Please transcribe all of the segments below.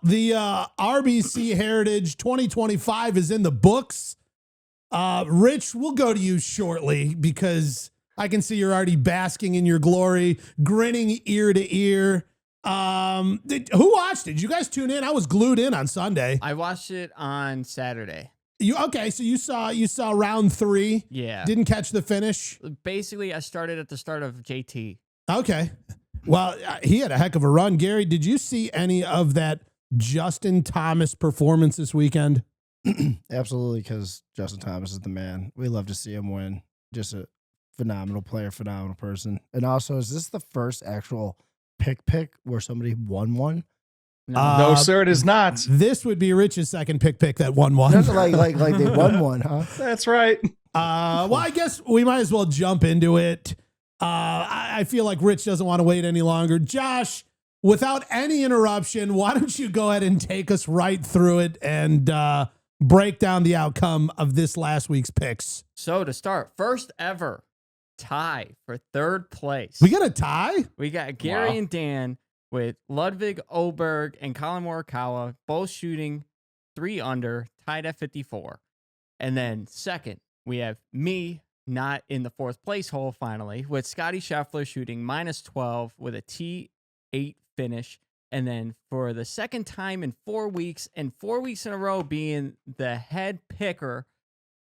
The RBC Heritage 2025 is in the books. Rich, we'll go to you shortly because I can see you're already basking in your glory, grinning ear to ear. Who watched it? Did you guys tune in? I was glued in on Sunday. I watched it on Saturday. So you saw round 3. Yeah. Didn't catch the finish. Basically, I started at the start of JT. Okay. Well, he had a heck of a run. Gary, did you see any of that Justin Thomas performance this weekend? Absolutely, because Justin Thomas is the man. We love to see him win. Just a phenomenal player, phenomenal person. And also, is this the first actual pick where somebody won one? No, sir, it is not. This would be Rich's second pick that won one. like they won one, huh? That's right. Well, I guess we might as well jump into it. I feel like Rich doesn't want to wait any longer. Josh, without any interruption, why don't you go ahead and take us right through it and break down the outcome of this last week's picks. So to start, first ever tie for third place. We got a tie? We got Gary and Dan with Ludwig Oberg and Colin Morikawa both shooting 3 under, tied at 54. And then second, we have me not in the 4th place hole finally, with Scotty Scheffler shooting -12 with a T8 finish. And then for the second time in 4 weeks, and 4 weeks in a row being the head picker,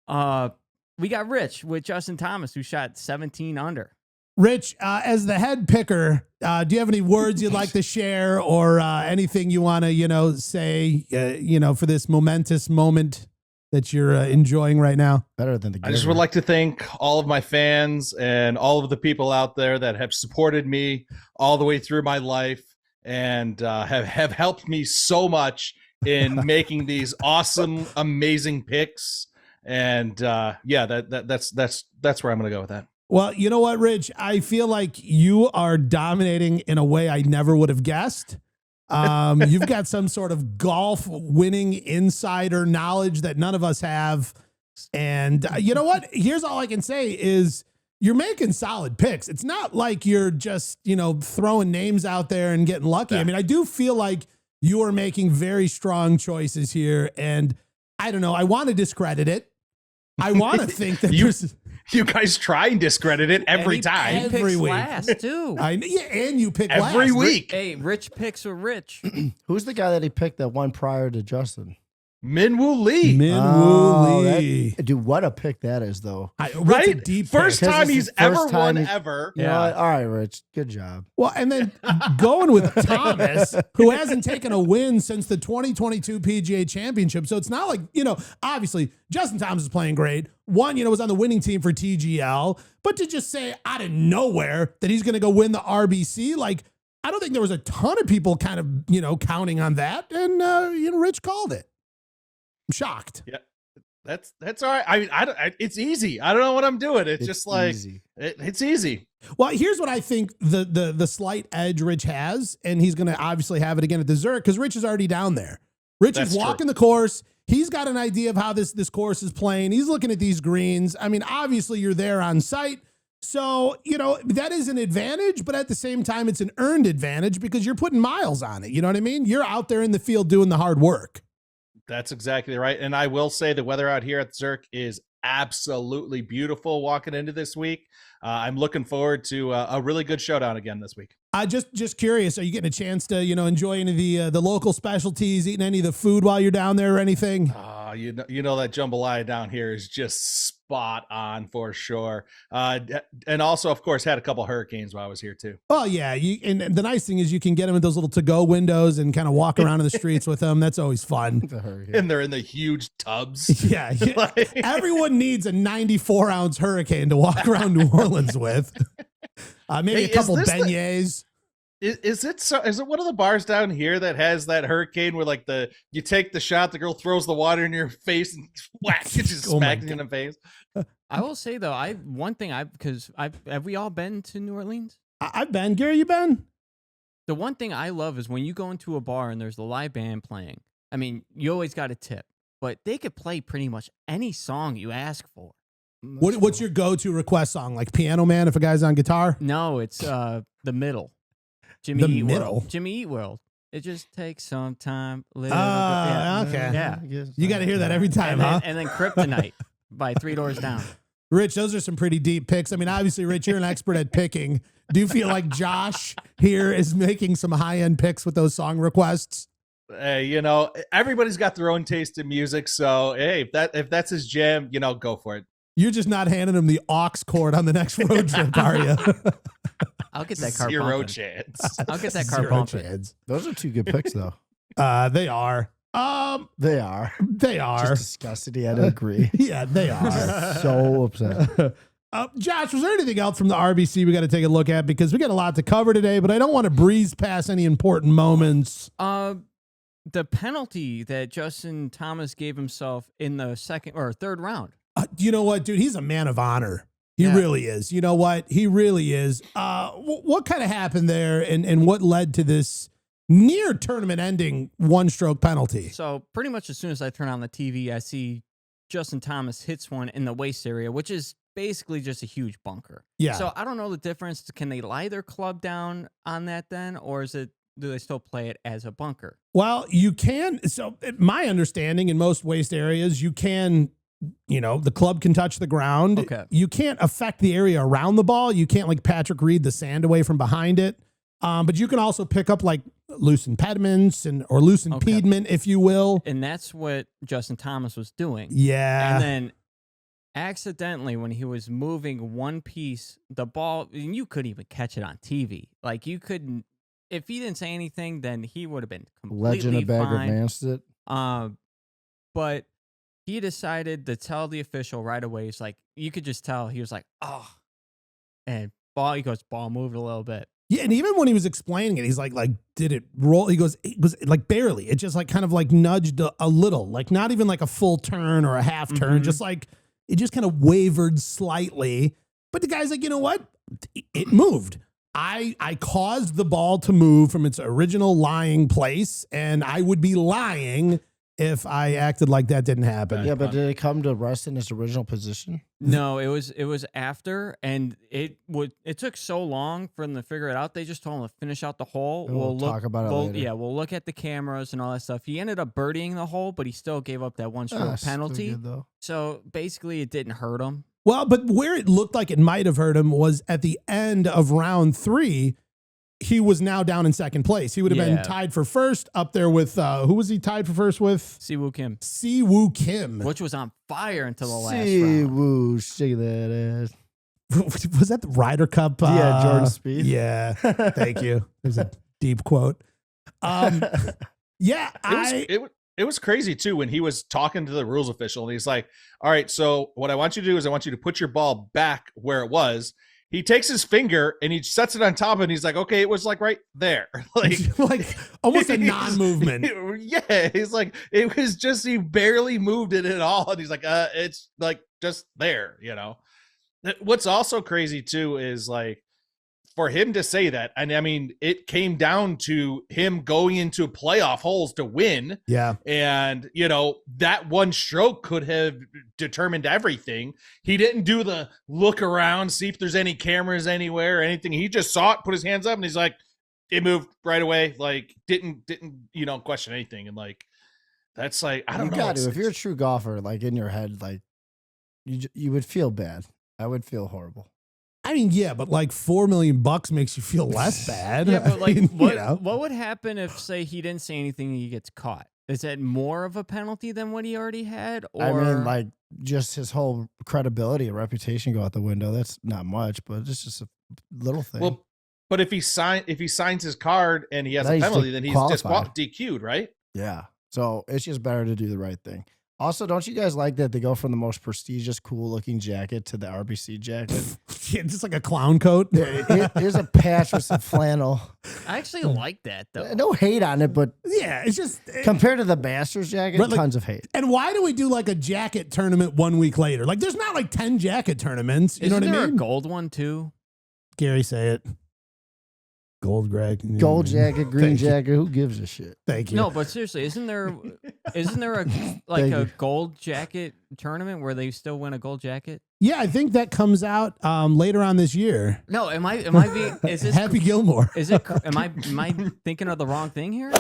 we got Rich with Justin Thomas, who shot 17 under. Rich, as the head picker, do you have any words you'd like to share or anything you want to, say, for this momentous moment that you're enjoying right now? Better than the giver. I just would like to thank all of my fans and all of the people out there that have supported me all the way through my life and have helped me so much in making these awesome, amazing picks. And that's where I'm going to go with that. Well, you know what, Rich? I feel like you are dominating in a way I never would have guessed. You've got some sort of golf winning insider knowledge that none of us have. And you know what? Here's all I can say is you're making solid picks. It's not like you're just, throwing names out there and getting lucky. Yeah. I mean, I do feel like you are making very strong choices here. And I don't know. I want to discredit it. I want to think that you guys try and discredit it every time. Every week. Last, too. And you pick every last. week. Hey, Rich picks with Rich. Who's the guy that he picked that won prior to Justin? Minwoo Lee. Lee. Dude, what a pick that is, though. Right? Deep first pick. time he's ever won he's, ever. You know what? All right, Rich. Good job. Well, and then going with Thomas, who hasn't taken a win since the 2022 PGA Championship. So it's not like, obviously Justin Thomas is playing great. One, was on the winning team for TGL. But to just say out of nowhere that he's going to go win the RBC, I don't think there was a ton of people kind of, counting on that. And, Rich called it. I'm shocked. Yeah, that's all right. I mean, it's easy. I don't know what I'm doing. It's just like easy. It's easy. Well, here's what I think the slight edge Rich has, and he's going to obviously have it again at the Zurich because Rich is already down there. Rich is walking the course. He's got an idea of how this course is playing. He's looking at these greens. I mean, obviously you're there on site. So, that is an advantage, but at the same time, it's an earned advantage because you're putting miles on it. You know what I mean? You're out there in the field doing the hard work. That's exactly right. And I will say the weather out here at the Zurich is absolutely beautiful walking into this week. I'm looking forward to a really good showdown again this week. Just curious, are you getting a chance to, enjoy any of the local specialties, eating any of the food while you're down there or anything? You know that jambalaya down here is just spot on for sure. And also, of course, had a couple hurricanes while I was here too. Oh yeah, and the nice thing is you can get them in those little to-go windows and kind of walk around in the streets with them. That's always fun. And they're in the huge tubs. Yeah. Everyone needs a 94-ounce hurricane to walk around New Orleans with. Maybe a couple beignets. Is it one of the bars down here that has that hurricane where you take the shot, the girl throws the water in your face and whack, it just smacks you in the face? I will say though, have we all been to New Orleans? I've been. Gary, you been? The one thing I love is when you go into a bar and there's a live band playing. I mean, you always got a tip, but they could play pretty much any song you ask for. What's your go-to request song? Like Piano Man if a guy's on guitar? No, it's the middle. Jimmy Eat World. It just takes some time. Little bit. Okay. Yeah. You got to hear that every time, huh? And then Kryptonite by Three Doors Down. Rich, those are some pretty deep picks. I mean, obviously, Rich, you're an expert at picking. Do you feel like Josh here is making some high-end picks with those song requests? You know, everybody's got their own taste in music. So, hey, if that's his jam, you know, go for it. You're just not handing him the aux cord on the next road trip, are you? I'll get that car Zero bumping. chance. I'll get that car Zero bumping. chance. Those are two good picks, though. They are. They are. They are. Just disgusted. He had to agree. Yeah, they are. So upset. Josh, was there anything else from the RBC we got to take a look at? Because we got a lot to cover today, but I don't want to breeze past any important moments. The penalty that Justin Thomas gave himself in the second or third round. You know what, dude? He's a man of honor. He Yeah. really is. You know what? He really is. What kind of happened there and what led to this near tournament ending one-stroke penalty? So pretty much as soon as I turn on the TV, I see Justin Thomas hits one in the waist area, which is basically just a huge bunker. Yeah. So I don't know the difference. Can they lie their club down on that then, or do they still play it as a bunker? Well, you can. So my understanding, in most waist areas, you can, you know, the club can touch the ground. Okay. You can't affect the area around the ball. You can't, like Patrick Reed, the sand away from behind it. But you can also pick up like loose impediments or loose impediment, if you will. And that's what Justin Thomas was doing. Yeah. And then accidentally, when he was moving one piece, the ball, and you couldn't even catch it on TV. Like you couldn't, if he didn't say anything, then he would have been completely Legend of Bagger fine. Vance it. But he decided to tell the official right away. He's like, you could just tell he was like, oh, and he goes, ball moved a little bit. Yeah, and even when he was explaining it, he's like, did it roll? He goes, it was like barely. It just like kind of like nudged a little, like not even like a full turn or a half turn, just like it just kind of wavered slightly. But the guy's like, you know what? It moved. I caused the ball to move from its original lying place, and I would be lying if I acted like that didn't happen. Yeah, but did it come to rest in its original position? No, it was after, and it took so long for them to figure it out. They just told him to finish out the hole. We'll talk about it later. Yeah, we'll look at the cameras and all that stuff. He ended up birdieing the hole, but he still gave up that one stroke penalty. Good, though. So basically, it didn't hurt him. Well, but where it looked like it might have hurt him was at the end of round 3. He was now down in second place. He would have been tied for first up there with, who was he tied for first with? Siwoo Kim. Siwoo Kim. Which was on fire until the last round. Siwoo, shake that ass. Was that the Ryder Cup? Yeah, Jordan Spieth. Yeah, thank you. There's a deep quote. Yeah, It was crazy too when he was talking to the rules official and he's like, all right, so what I want you to do is I want you to put your ball back where it was. He takes his finger and he sets it on top and he's like, okay, it was like right there. like almost a non-movement. Yeah. He's like, it was just, he barely moved it at all. And he's like, it's like just there, you know. What's also crazy too is like, for him to say that, and I mean, it came down to him going into playoff holes to win. Yeah. And, you know, that one stroke could have determined everything. He didn't do the look around, see if there's any cameras anywhere or anything. He just saw it, put his hands up, and he's like, it moved right away. Like, didn't, you know, question anything. And like, that's like, I don't know. Got to. If you're a true golfer, like in your head, like you would feel bad. I would feel horrible. I mean, yeah, but like $4 million makes you feel less bad. Yeah, but like, I mean, what, you know? what would happen if, say, he didn't say anything and he gets caught? Is that more of a penalty than what he already had? Or I mean, like, just his whole credibility and reputation go out the window. That's not much, but it's just a little thing. Well, but if he signs his card and he has Then a he's penalty, then he's DQ'd, right? Yeah. So it's just better to do the right thing. Also, don't you guys like that they go from the most prestigious, cool-looking jacket to the RBC jacket? Yeah, just like a clown coat. Here's a patch with some flannel. I actually like that, though. No hate on it, but Yeah, it's just compared to the Masters jacket, Right, like- tons of hate. And why do we do like a jacket tournament 1 week later? Like, there's not like 10 jacket tournaments. You Isn't know what I there mean? a gold one, too? Gary, say it. Gold, Greg. Gold jacket, green Thank you. jacket, who gives a shit? Thank you. No, but seriously, isn't there Isn't there a gold jacket tournament where they still win a gold jacket? Yeah, I think that comes out later on this year. No, am I being? Is this Happy Gilmore? Is it? Am I thinking of the wrong thing here?